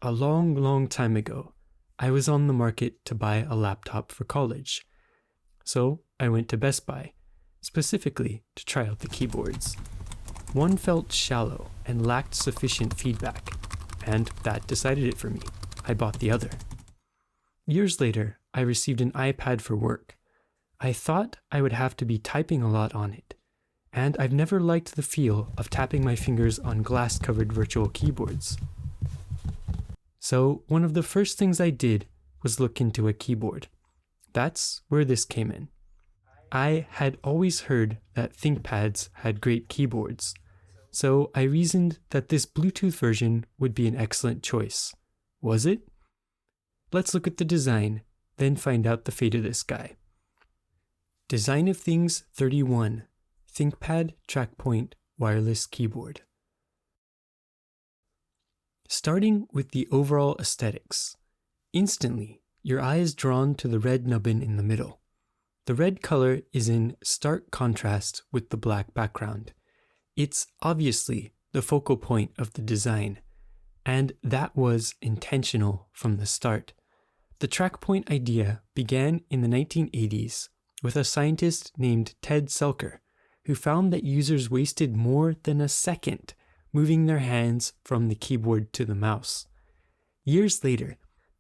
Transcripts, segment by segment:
A long, long time ago, I was on the market to buy a laptop for college. So I went to Best Buy, specifically to try out the keyboards. One felt shallow and lacked sufficient feedback, and that decided it for me. I bought the other. Years later, I received an iPad for work. I thought I would have to be typing a lot on it, and I've never liked the feel of tapping my fingers on glass-covered virtual keyboards. So one of the first things I did was look into a keyboard. That's where this came in. I had always heard that ThinkPads had great keyboards, so I reasoned that this Bluetooth version would be an excellent choice. Was it? Let's look at the design, then find out the fate of this guy. Design of Things 31, ThinkPad TrackPoint Wireless Keyboard. Starting with the overall aesthetics, instantly your eye is drawn to the red nubbin in the middle. The red color is in stark contrast with the black background. It's obviously the focal point of the design, and that was intentional from the start. The TrackPoint idea began in the 1980s with a scientist named Ted Selker, who found that users wasted more than a second moving their hands from the keyboard to the mouse. Years later,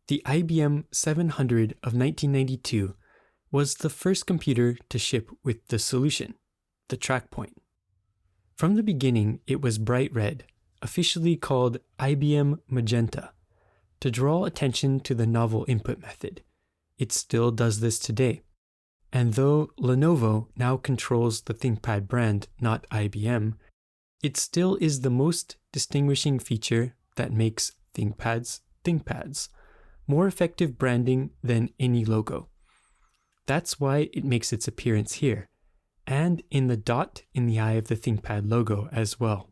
the IBM 700 of 1992 was the first computer to ship with the solution, the TrackPoint. From the beginning, it was bright red, officially called IBM Magenta, to draw attention to the novel input method. It still does this today. And though Lenovo now controls the ThinkPad brand, not IBM, it still is the most distinguishing feature that makes ThinkPads ThinkPads, more effective branding than any logo. That's why it makes its appearance here, and in the dot in the eye of the ThinkPad logo as well.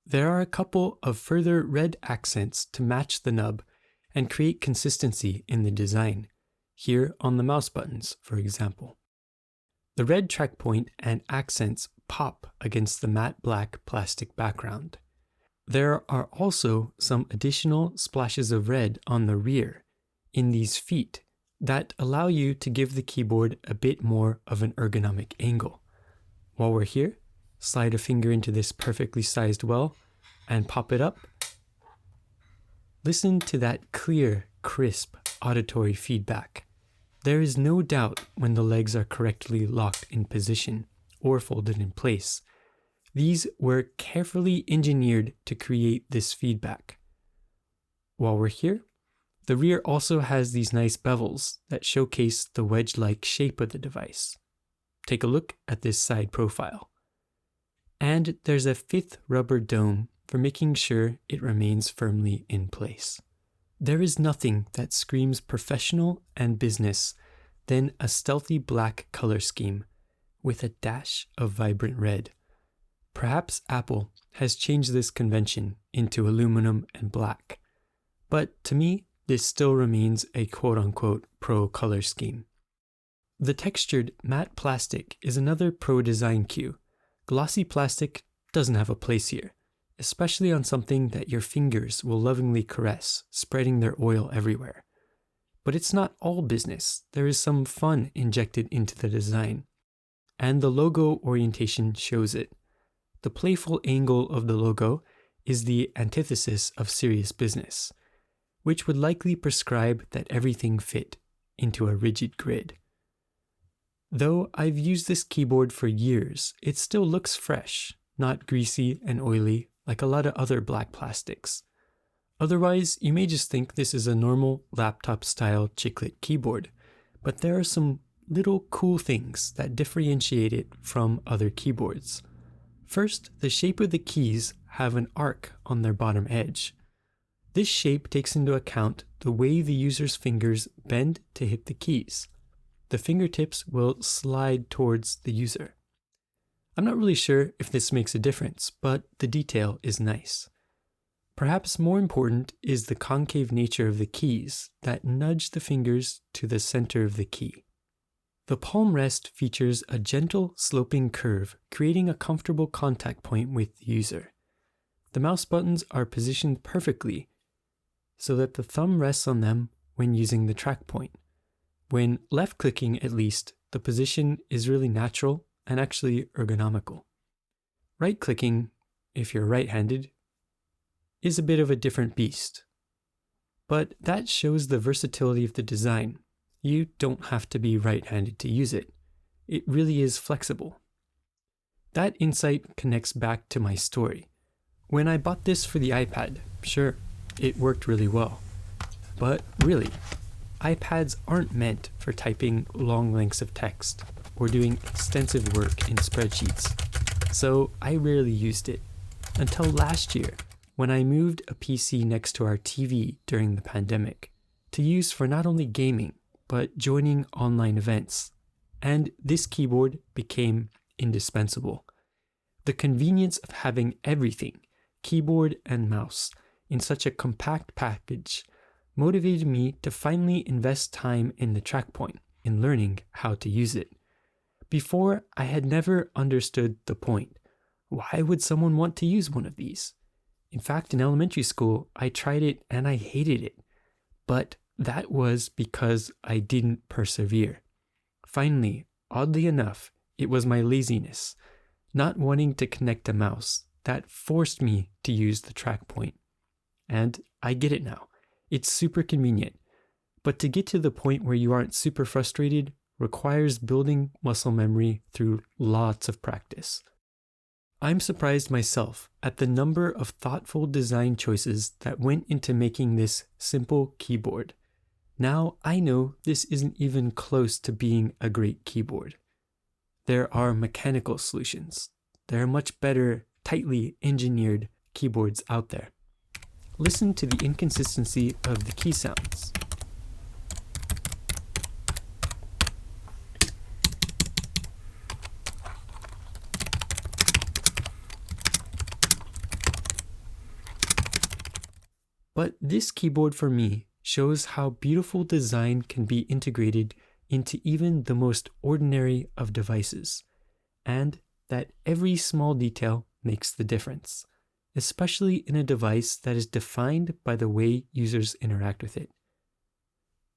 There are a couple of further red accents to match the nub and create consistency in the design, here on the mouse buttons, for example. The red TrackPoint and accents pop against the matte black plastic background. There are also some additional splashes of red on the rear, in these feet, that allow you to give the keyboard a bit more of an ergonomic angle. While we're here, slide a finger into this perfectly sized well and pop it up. Listen to that clear, crisp auditory feedback. There is no doubt when the legs are correctly locked in position or folded in place. These were carefully engineered to create this feedback. While we're here, the rear also has these nice bevels that showcase the wedge-like shape of the device. Take a look at this side profile. And there's a fifth rubber dome for making sure it remains firmly in place. There is nothing that screams professional and business than a stealthy black color scheme with a dash of vibrant red. Perhaps Apple has changed this convention into aluminum and black, but to me, this still remains a quote-unquote pro color scheme. The textured matte plastic is another pro design cue. Glossy plastic doesn't have a place here, especially on something that your fingers will lovingly caress, spreading their oil everywhere. But it's not all business. There is some fun injected into the design, and the logo orientation shows it. The playful angle of the logo is the antithesis of serious business, which would likely prescribe that everything fit into a rigid grid. Though I've used this keyboard for years, it still looks fresh, not greasy and oily like a lot of other black plastics. Otherwise, you may just think this is a normal laptop-style chiclet keyboard, but there are some little cool things that differentiate it from other keyboards. First, the shape of the keys have an arc on their bottom edge. This shape takes into account the way the user's fingers bend to hit the keys. The fingertips will slide towards the user. I'm not really sure if this makes a difference, but the detail is nice. Perhaps more important is the concave nature of the keys that nudge the fingers to the center of the key. The palm rest features a gentle sloping curve, creating a comfortable contact point with the user. The mouse buttons are positioned perfectly, so that the thumb rests on them when using the track point. When left clicking, at least, the position is really natural and actually ergonomical. Right clicking, if you're right-handed, is a bit of a different beast. But that shows the versatility of the design. You don't have to be right-handed to use it. It really is flexible. That insight connects back to my story. When I bought this for the iPad, sure, it worked really well. But really, iPads aren't meant for typing long lengths of text or doing extensive work in spreadsheets, so I rarely used it. Until last year, when I moved a PC next to our TV during the pandemic, to use for not only gaming, but joining online events. And this keyboard became indispensable. The convenience of having everything, keyboard and mouse, in such a compact package motivated me to finally invest time in the TrackPoint, in learning how to use it. Before, I had never understood the point. Why would someone want to use one of these? In fact, in elementary school, I tried it and I hated it. But that was because I didn't persevere. Finally, oddly enough, it was my laziness, not wanting to connect a mouse, that forced me to use the TrackPoint. And I get it now. It's super convenient. But to get to the point where you aren't super frustrated requires building muscle memory through lots of practice. I'm surprised myself at the number of thoughtful design choices that went into making this simple keyboard. Now I know this isn't even close to being a great keyboard. There are mechanical solutions. There are much better, tightly engineered keyboards out there. Listen to the inconsistency of the key sounds. But this keyboard for me shows how beautiful design can be integrated into even the most ordinary of devices, and that every small detail makes the difference, especially in a device that is defined by the way users interact with it.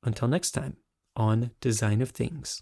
Until next time on Design of Things.